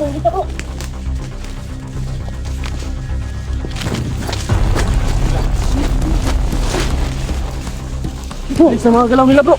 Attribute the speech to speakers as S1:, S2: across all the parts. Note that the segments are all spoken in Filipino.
S1: Sa mga galaw nila bro.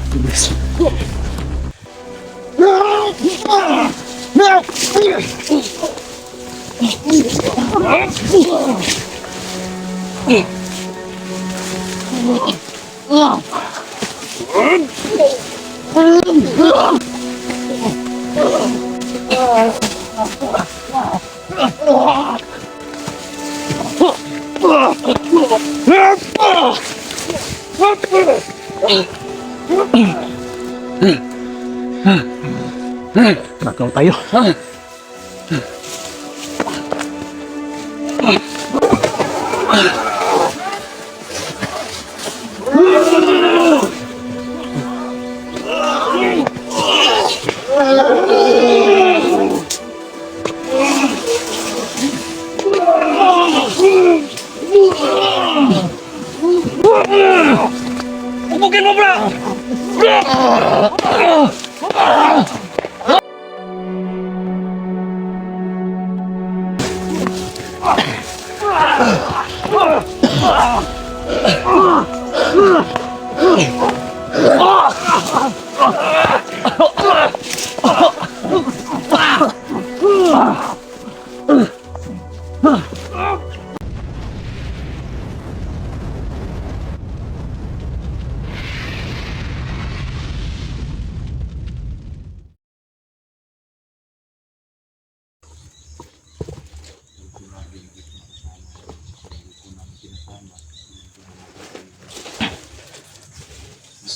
S1: Nakaw tayo. Ubukin mo bro!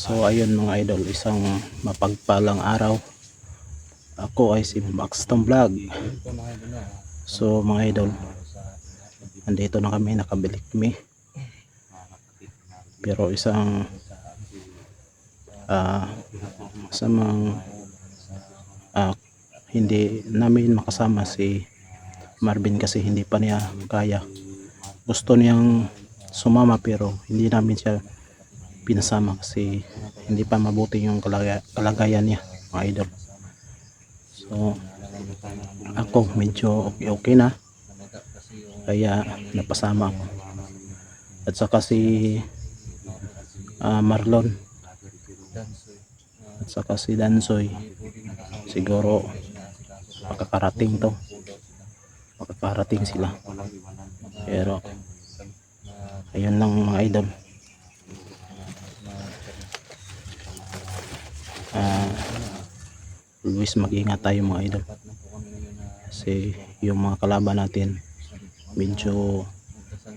S1: So ayun mga idol, isang mapagpalang araw. Ako ay si Maxton Vlog. So mga idol, andito na kami, nakabalik kami. Pero isang masamang hindi namin makasama si Marvin kasi hindi pa niya kaya. Gusto niyang sumama pero hindi namin siya pinasama kasi hindi pa mabuti yung kalagayan niya mga idol. So ako medyo okay na, kaya napasama ako. At saka si Marlon at saka si Dansoy siguro makakarating sila. Pero ayun lang mga idol. Always mag-ingat tayo mga idol kasi yung mga kalaban natin medyo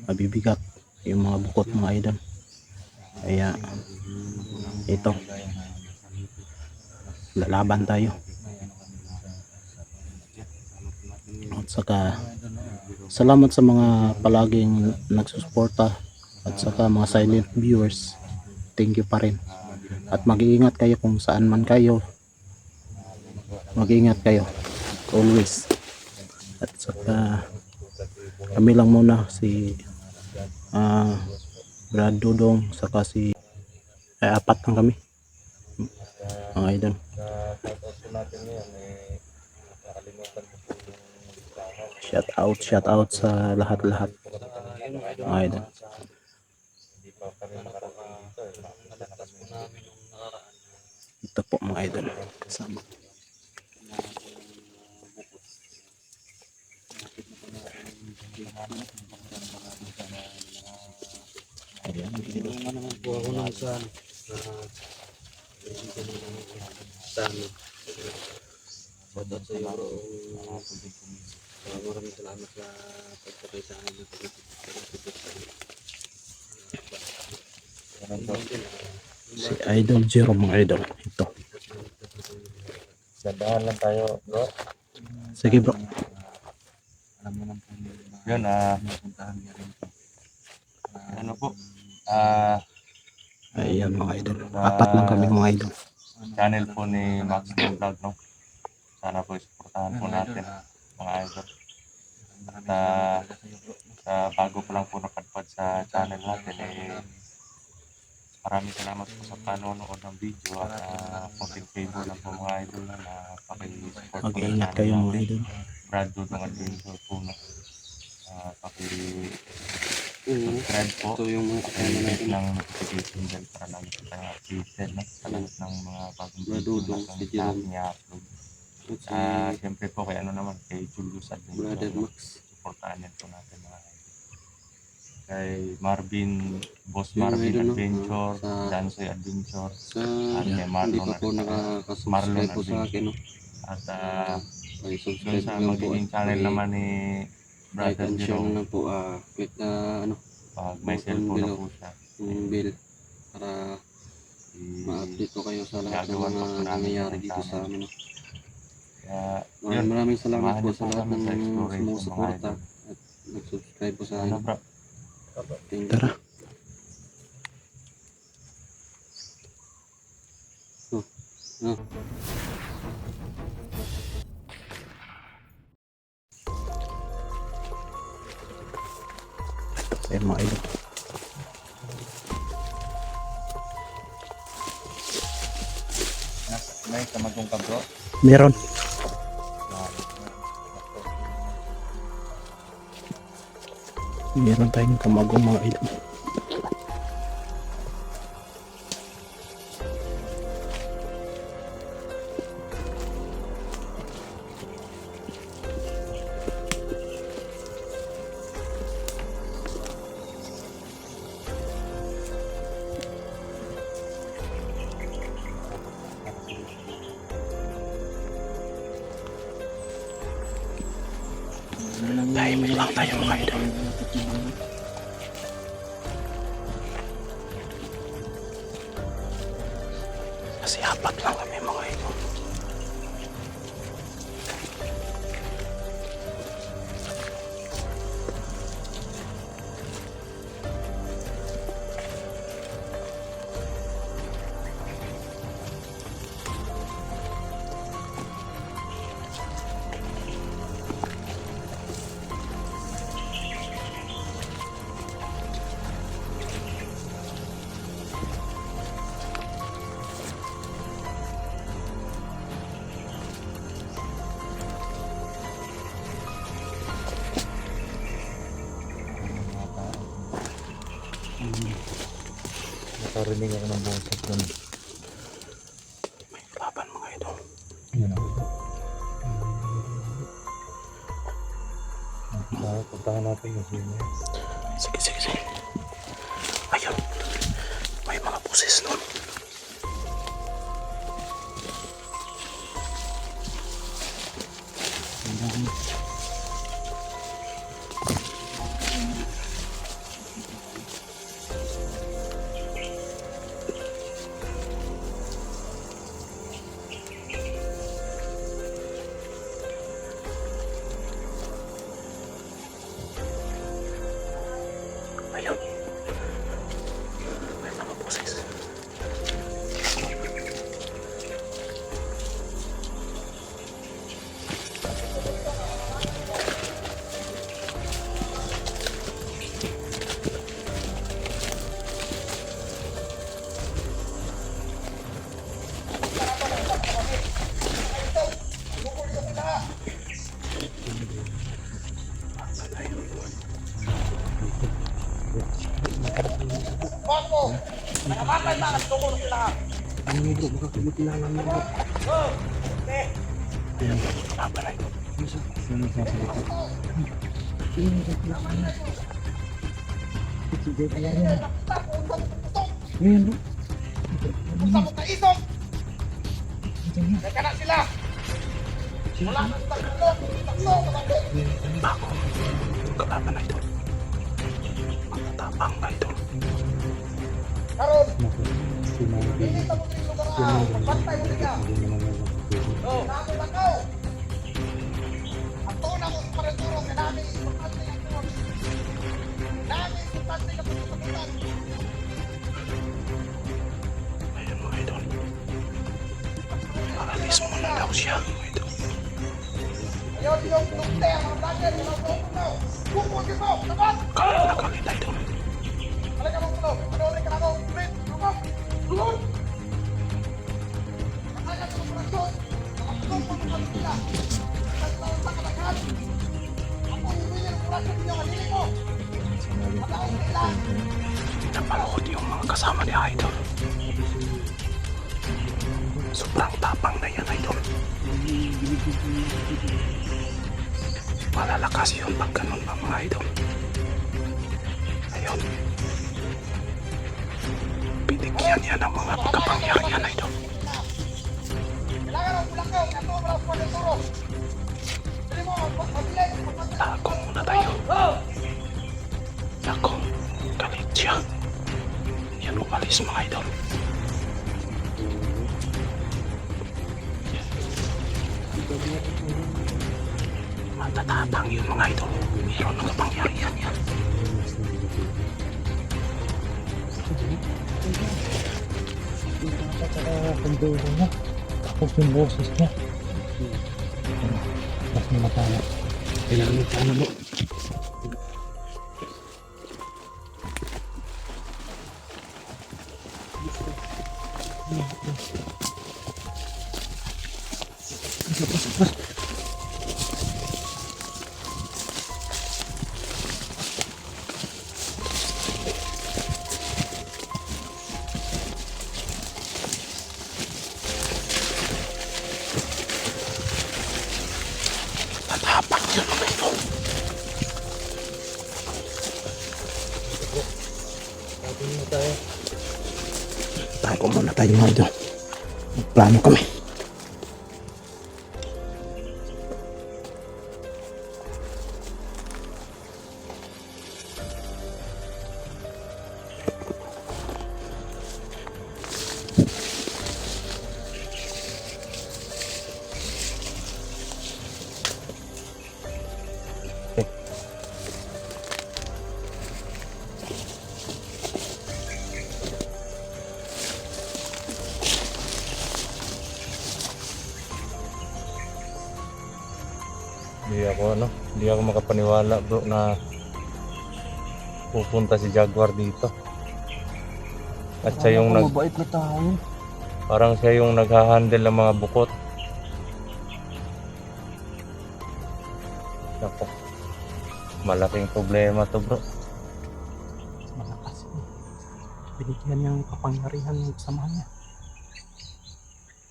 S1: mabibigat, yung mga bukot mga idol. Kaya ito, lalaban tayo. At saka salamat sa mga palaging nagsusuporta at saka mga silent viewers, thank you pa rin. At mag-iingat kayo kung saan man kayo, mag-ingat kayo always. At saka kami lang muna, si Brad Dudong saka si apat lang kami mga idol. Shout out sa lahat-lahat mga idol. Ito po mga idol, kasama. Ayan, naman po ako nang sa shoutout sa iyo. Maraming salamat sa pagpapay sa amin. Si Idol Zero mga idol. Ito.
S2: Dandahan lang tayo bro.
S1: Sige bro.
S2: Alam mo lang po yun, puntahan niya rin ito. Ano po?
S1: Ayan mga idol. Apat lang kami mga idol.
S2: Channel po ni Maxton Vlog, no? Sana po suportahan po natin mga idol. At sa bago pa lang po napadpad sa channel natin, maraming salamat po sa panonood ng video at content favor lang po mga idol na pakisupport po.
S1: Mag-iingat kayo mga idol.
S2: Brad Dudong Adventure po, no? Paki-subscribe po.
S3: Ito yung mga kasama
S2: Paki-hit
S3: natin.
S2: ng notification bell para lagi po tayong updated, no? Sa lahat ng mga bagong
S3: Brad
S2: video
S3: Dudong,
S2: na
S3: si
S2: sa
S3: Jerome.
S2: ating i-upload.
S3: At si
S2: Siyempre po kay ano naman, kay Julius Adventure.
S3: Brother
S2: no?
S3: Max.
S2: Supportahan din po natin mga idol. Kay Marvin, Boss
S3: Yung
S2: Marvin
S3: idol, no?
S2: Adventure,
S3: Sa-
S2: Dansoy Adventure,
S3: Sa
S2: at kay
S3: hindi
S2: Marlon
S3: pa po nakaka-subscribe po sa akin, no?
S2: At
S3: Ay,
S2: doon
S3: subscribe
S2: sa
S3: lang po.
S2: magiging
S3: At
S2: channel
S3: paki-
S2: naman ni
S3: like
S2: Brother
S3: and share na
S2: Jerome,
S3: lang po. Click na
S2: pag may
S3: button
S2: cellphone na
S3: below.
S2: po siya,
S3: yung bell para ma-update po kayo sa lahat ng
S2: gagawan
S3: mga
S2: pa po namin
S3: nangyayari
S2: ng
S3: dito sa
S2: channel.
S3: amin, no?
S2: Kaya, yun,
S3: Maraming salamat
S2: samahan
S3: po
S2: niyo
S3: sa lahat
S2: kami
S3: ng
S2: sa exploration, mga
S3: sumusuporta
S2: idol.
S3: at nag-subscribe po sa
S2: Ano
S3: akin.
S2: bro?
S3: Thank you.
S1: Tara.
S3: No.
S1: Ayan mga idol.
S2: May kamagong ka bro?
S1: Meron. Meron tayong kamagong mga idol. Tahimik lang tayo mga idol. Kasi apat lang kami mga idol.
S2: Nakarinig ako ng boses doon.
S1: May laban mga idol.
S2: Yun ako. Puntahan natin kasi yun.
S1: Sige, sige, sige. Ayun. May mga boses nun. Ayun. May mga boses. Laban na ito. Bago. Kalaban na ito. Matatapang na ito. Ayun mga idol. Paralis mo na daw siya mga idol. Kaya nakakita ito. Napanood yung mga kasama ni Idol. Sobrang tapang na yan, Idol. Malalakas yun pag ganun pa, mga Idol. Ayun. Binigyan yan ng mga kapangyarihan, Idol. Tago muna tayo. Tago. Galit siya. Yan umalis, mga Idol. Matatapang yun, mga Idol. Meron ng kapangyarihan yan.
S4: Tapos yung boses niya. Mas namatala. Kailangan ka na mo.
S1: Tatapang yun, mga Idol. Tago muna tayo, mga Idol. Magplano kami.
S2: Hindi ako makapaniwala bro na pupunta si Jaguar dito. At siya yung
S3: Mabait na tao yun.
S2: parang siya yung naghahandle ng mga bukot. Nako. Malaking problema to bro.
S1: Malakas yun. Binigyan niyang kapangyarihan ng kasamahan niya.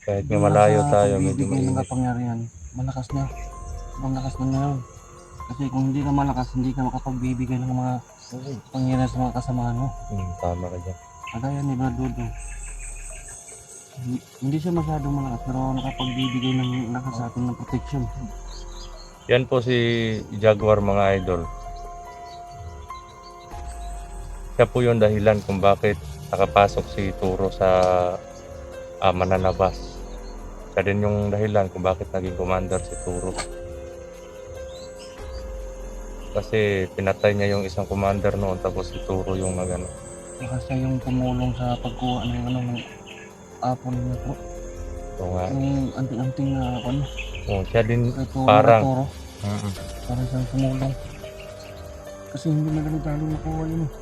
S2: Kahit nga malayo tayo, medyo
S3: Bibigay ng
S2: mainit.
S3: kapangyarihan. Malakas na. Sobrang lakas na ngayon. Kasi kung hindi ka malakas, hindi ka makapagbibigay ng mga kapangyarihan sa mga kasamahan mo.
S2: Tama ka dyan.
S3: Kagaya ni Brad Dodo. Hindi siya masyadong malakas pero nakapagbibigay ng lakas sa atin ng protection.
S2: Yan po si Jaguar, mga idol. Siya po yung dahilan kung bakit nakapasok si Turo sa Mananabas. Siya din yung dahilan kung bakit naging commander si Turo. Kasi pinatay niya yung isang commander noon tapos si Turo yung nagano.
S3: Baka siya yung tumulong sa pagkuha ng ng apple niya po.
S2: So nga,
S3: Yung anting-anting na ano,
S2: siya din
S3: kay Turo.
S2: Parang.
S3: Turo.
S2: mm,
S3: Parang siyang tumulong. Kasi hindi madali-dali makuha yun eh.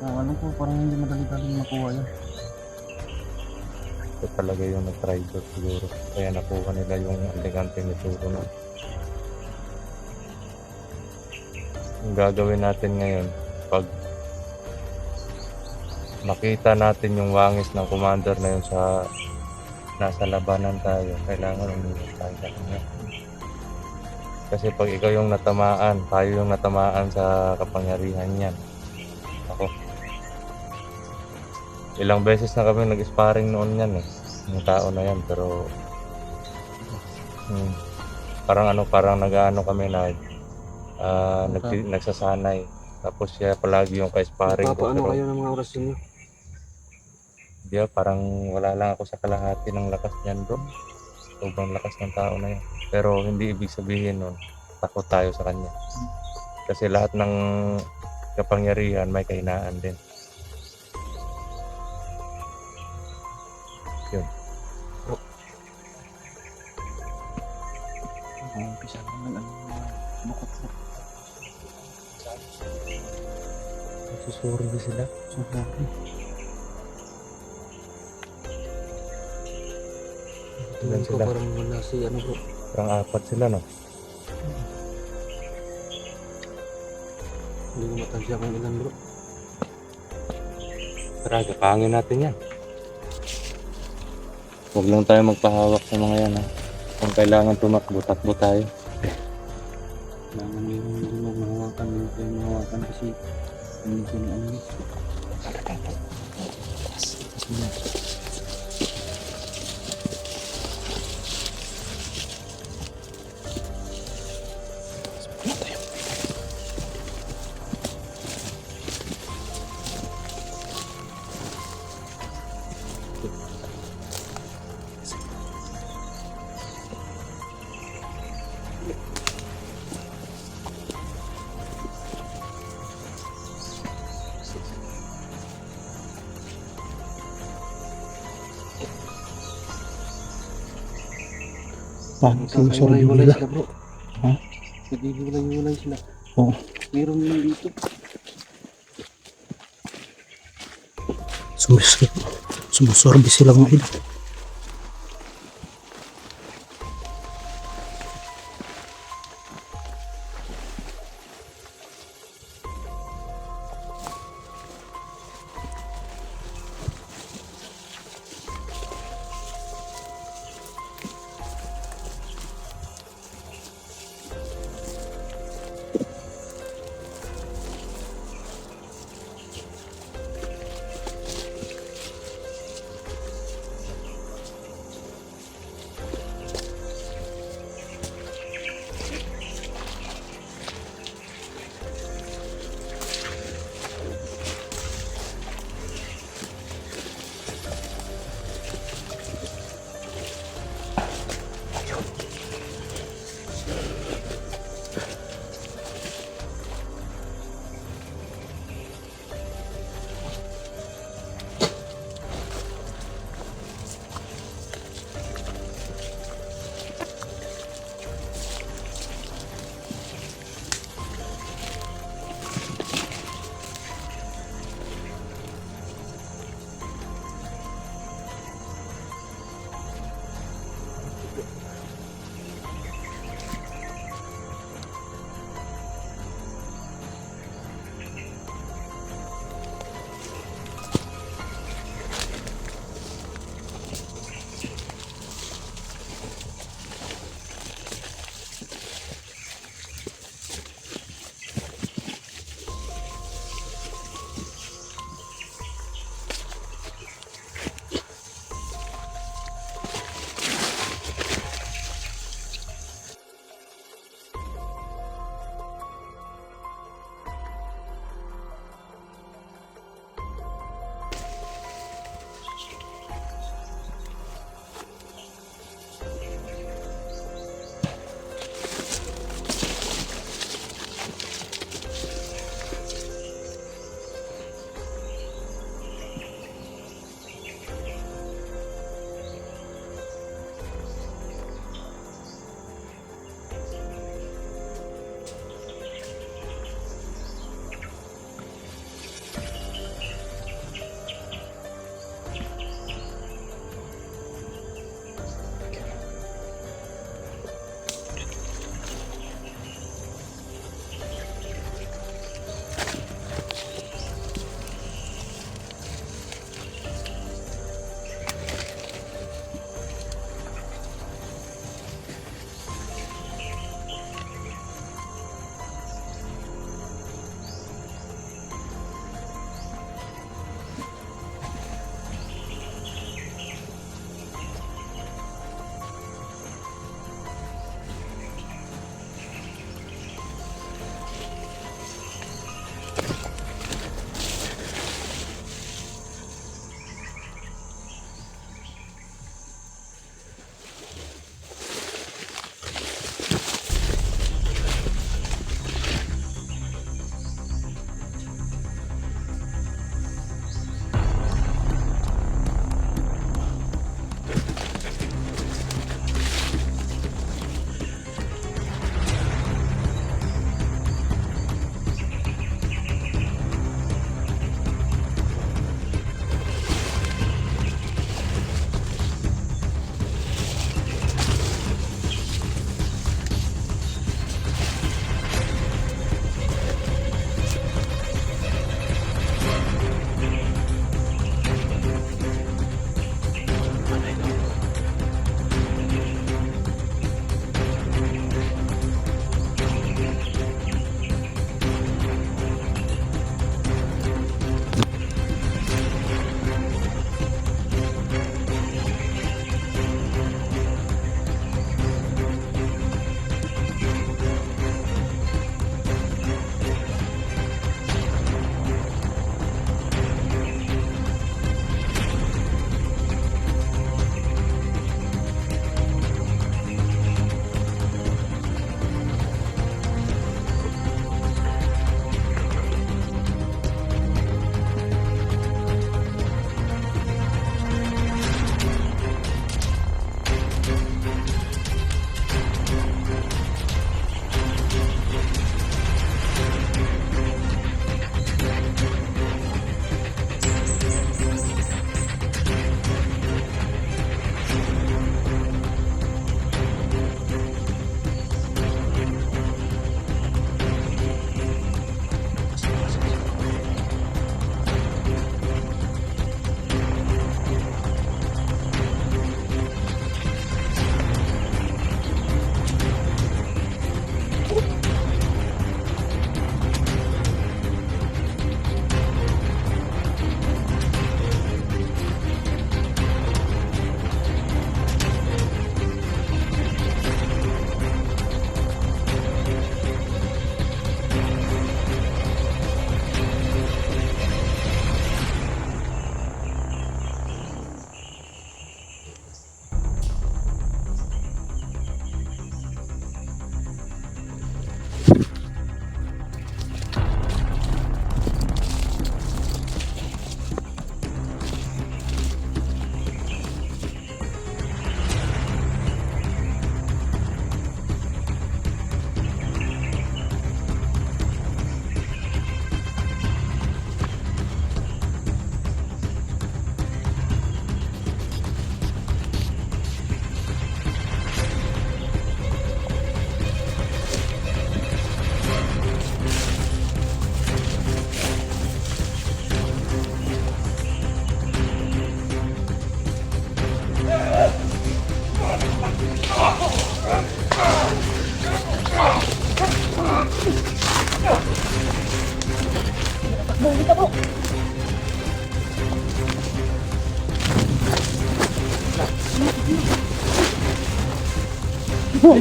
S3: Ano po, parang hindi madali-dali makuha yun.
S2: ito talaga yung nag-try siguro. Kaya nakuha nila yung elegante ni Turo no. Yung gagawin natin ngayon, pag makita natin yung wangis ng commander na yun sa nasa labanan tayo, kailangan umiwas tayo sa kanya. Kasi pag ikaw yung natamaan, tayo yung natamaan sa kapangyarihan niyan. Ako. Ilang beses na kami nag-sparring noon yan eh. Yung tao na yan, pero parang nag-ano kami na nagsasanay. Tapos siya palagi yung ka-sparring ko.
S3: Papaano
S2: Pero
S3: kayo ng mga orasyon niyo?
S2: di ba, parang wala lang ako sa kalahati ng lakas niyan bro. Sobrang lakas ng tao na yan. Pero hindi ibig sabihin nun, takot tayo sa kanya. Kasi lahat ng kapangyarihan may kahinaan din. Yun.
S3: Umpisa naman ang mga bukot po.
S2: Susuri ba sila?
S3: Susuki.
S2: Ilan
S3: Tingin ko
S2: sila?
S3: parang wala si ano bro.
S2: Parang apat sila no?
S3: Hindi ko matansya kung ilan bro.
S2: Tara, gapangin natin yan. Huwag lang tayo magpahawak sa mga yan ha. Kung kailangan tumakbo, takbo tayo.
S3: Kailangan hindi mo mahawakan, hindi tayo mahawakan kasi hindi ko na ano.
S1: Paano sinusunod
S3: Naghiwalay
S1: nila?
S3: sila bro.
S1: Ha?
S3: Naghiwalay sila.
S1: Oo.
S3: Meron din dito.
S1: Sumusorbe sila mga idol.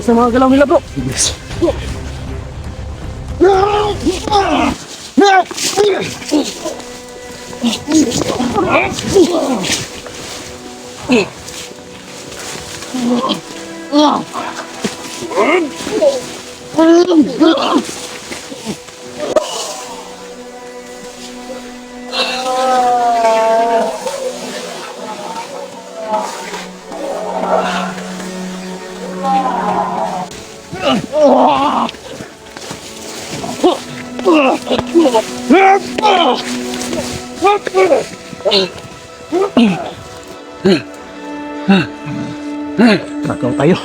S3: Sa mga galaw nila bro.
S1: Nakaw tayo.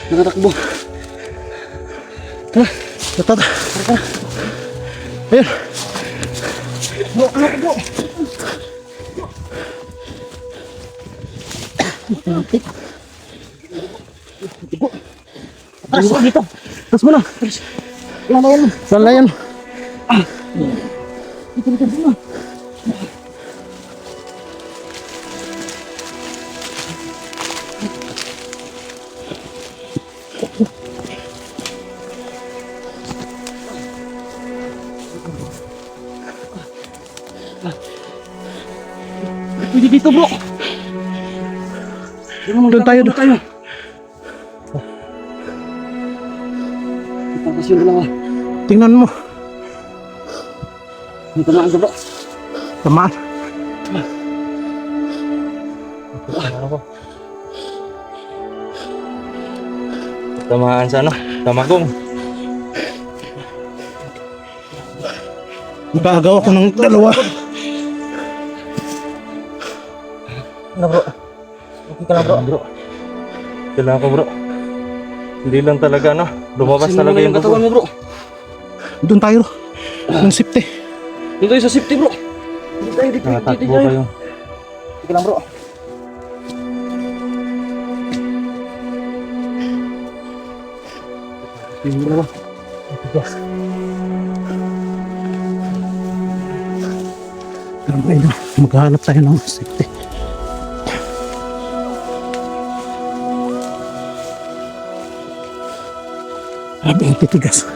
S3: Nakatakbo.
S1: Tatat. Ayun.
S3: Bro, bro. Atas mo dito.
S1: Tapos mo na.
S3: Yan na yan.
S1: Saan na yan?
S3: Dito na. Pwede dito bro.
S1: Doon tayo.
S3: Tapos yung dalawa.
S1: Tingnan mo.
S3: Dito na bro.
S1: Tamaan.
S2: Tamaan sa ano? Tamagong.
S1: Nakaagaw ako ng dalawa.
S3: Ano bro? Okay ka lang bro.
S2: Kailangan ko bro. Hindi lang talaga ano. Lumabas talaga yung
S3: katawan
S2: dugo.
S3: mo bro.
S1: Doon tayo. Yung safety.
S3: Dito tayo sa safety bro. Dito
S2: Nakatakbo kayo.
S3: Okay lang bro. Yung dalawa.
S1: Maghahanap tayo ng safety. Grabe ang titigas.